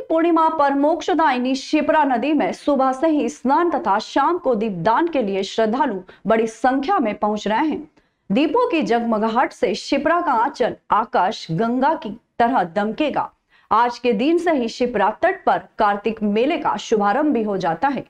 पूर्णिमा पर मोक्षदायिनी शिप्रा नदी में सुबह से ही स्नान तथा शाम को दीपदान के लिए श्रद्धालु बड़ी संख्या में पहुंच रहे हैं। दीपों की जगमगाहट से शिप्रा का आंचल आकाश गंगा की तरह दमकेगा। आज के दिन से ही शिप्रा तट पर कार्तिक मेले का शुभारंभ भी हो जाता है।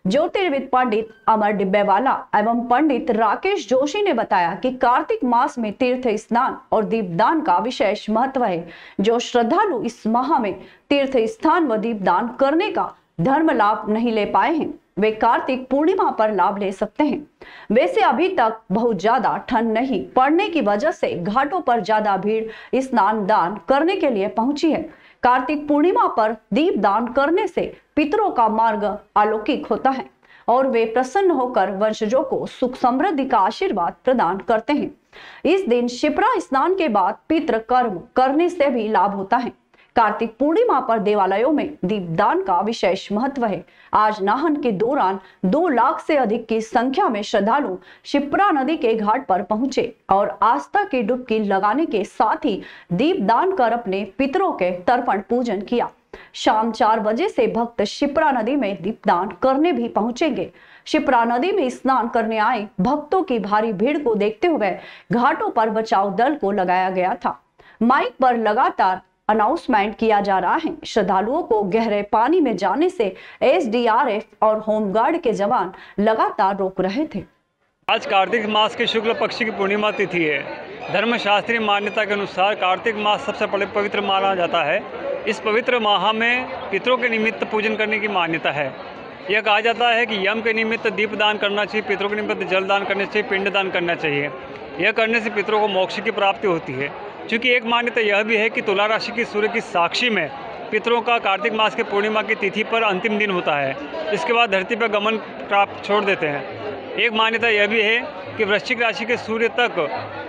ज्योतिर्विद पंडित अमर डिब्बेवाला एवं पंडित राकेश जोशी ने बताया कि कार्तिक मास में तीर्थ स्नान और दीपदान का विशेष महत्व है। जो श्रद्धालु इस माह में तीर्थ स्थान व दीपदान करने का धर्म लाभ नहीं ले पाए हैं, वे कार्तिक पूर्णिमा पर लाभ ले सकते हैं। वैसे अभी तक बहुत ज्यादा ठंड नहीं पड़ने की वजह से घाटों पर ज्यादा भीड़ स्नान दान करने के लिए पहुंची है। कार्तिक पूर्णिमा पर दीपदान करने से पितरों का मार्ग अलौकिक होता है और वे प्रसन्न होकर वंशजों को सुख समृद्धि का आशीर्वाद प्रदान करते हैं। इस दिन शिप्रा स्नान के बाद पितृ कर्म करने से भी लाभ होता है। कार्तिक पूर्णिमा पर देवालयों में दीपदान का विशेष महत्व है। आज नाहन के दौरान 2 लाख से अधिक की संख्या में श्रद्धालु शिप्रा नदी के घाट पर पहुंचे और आस्था की डुबकी लगाने के साथ ही दीपदान कर अपने पितरों के तर्पण पूजन किया। शाम 4 बजे से भक्त शिप्रा नदी में दीपदान करने भी पहुंचेंगे। शिप्रा नदी में स्नान करने आए भक्तों की भारी भीड़ को देखते हुए घाटों पर बचाव दल को लगाया गया था। माइक पर लगातार अनाउंसमेंट किया जा रहा है। श्रद्धालुओं को गहरे पानी में जाने से एसडीआरएफ और होमगार्ड के जवान लगातार रोक रहे थे। आज कार्तिक मास के शुक्ल पक्ष की पूर्णिमा तिथि है। धर्मशास्त्रीय मान्यता के अनुसार कार्तिक मास सबसे पवित्र माना जाता है। इस पवित्र माह में पितरों के निमित्त पूजन करने की मान्यता है। यह कहा जाता है कि यम के निमित्त दीपदान करना चाहिए, पितरों के निमित्त जलदान करना चाहिए, पिंडदान करना चाहिए। यह करने से पितरों को मोक्ष की प्राप्ति होती है। क्योंकि एक मान्यता यह भी है कि तुला राशि की सूर्य की साक्षी में पितरों का कार्तिक मास के पूर्णिमा की तिथि पर अंतिम दिन होता है। इसके बाद धरती पर गमन प्राप्त छोड़ देते हैं। एक मान्यता यह भी है कि वृश्चिक राशि के सूर्य तक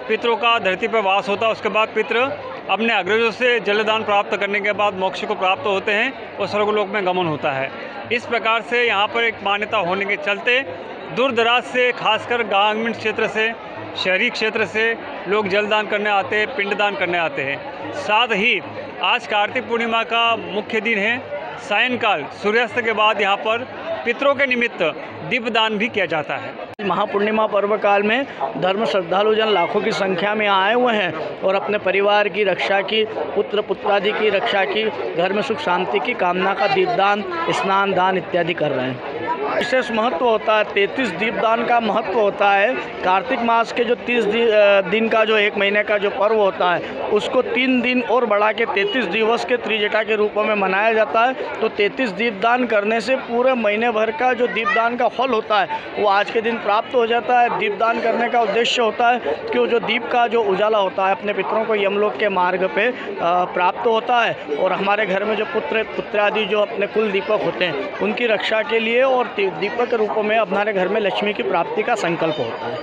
पितरों का धरती पर वास होता है। उसके बाद पितृ अपने अग्रजों से जलदान प्राप्त करने के बाद मोक्ष को प्राप्त होते हैं और स्वर्गलोक में गमन होता है। इस प्रकार से यहाँ पर एक मान्यता होने के चलते दूर दराज से, खासकर ग्रामीण क्षेत्र से, शहरी क्षेत्र से लोग जलदान करने आते हैं, पिंडदान करने आते हैं। साथ ही आज कार्तिक पूर्णिमा का मुख्य दिन है। सायंकाल सूर्यास्त के बाद यहाँ पर पितरों के निमित्त दीपदान भी किया जाता है। महापूर्णिमा पर्व काल में धर्म श्रद्धालुजन लाखों की संख्या में आए हुए हैं और अपने परिवार की रक्षा की, पुत्र पुत्रादि की रक्षा की, घर में सुख शांति की कामना का दीपदान, स्नान दान इत्यादि कर रहे हैं। विशेष महत्व होता है। 33 दीपदान का महत्व होता है। कार्तिक मास के जो 30 दिन का जो 1 महीने का जो पर्व होता है उसको 3 दिन और बढ़ा के 33 दिवस के त्रिजटा के रूप में मनाया जाता है। तो 33 दीपदान करने से पूरे महीने भर का जो दीपदान का फल होता है वो आज के दिन प्राप्त हो जाता है। दीपदान करने का उद्देश्य होता है कि वो जो दीप का जो उजाला होता है अपने पितरों को यमलोक के मार्ग पे प्राप्त होता है और हमारे घर में जो पुत्रादि जो अपने कुल दीपक होते हैं उनकी रक्षा के लिए और दीपक के रूप में हमारे घर में लक्ष्मी की प्राप्ति का संकल्प होता है।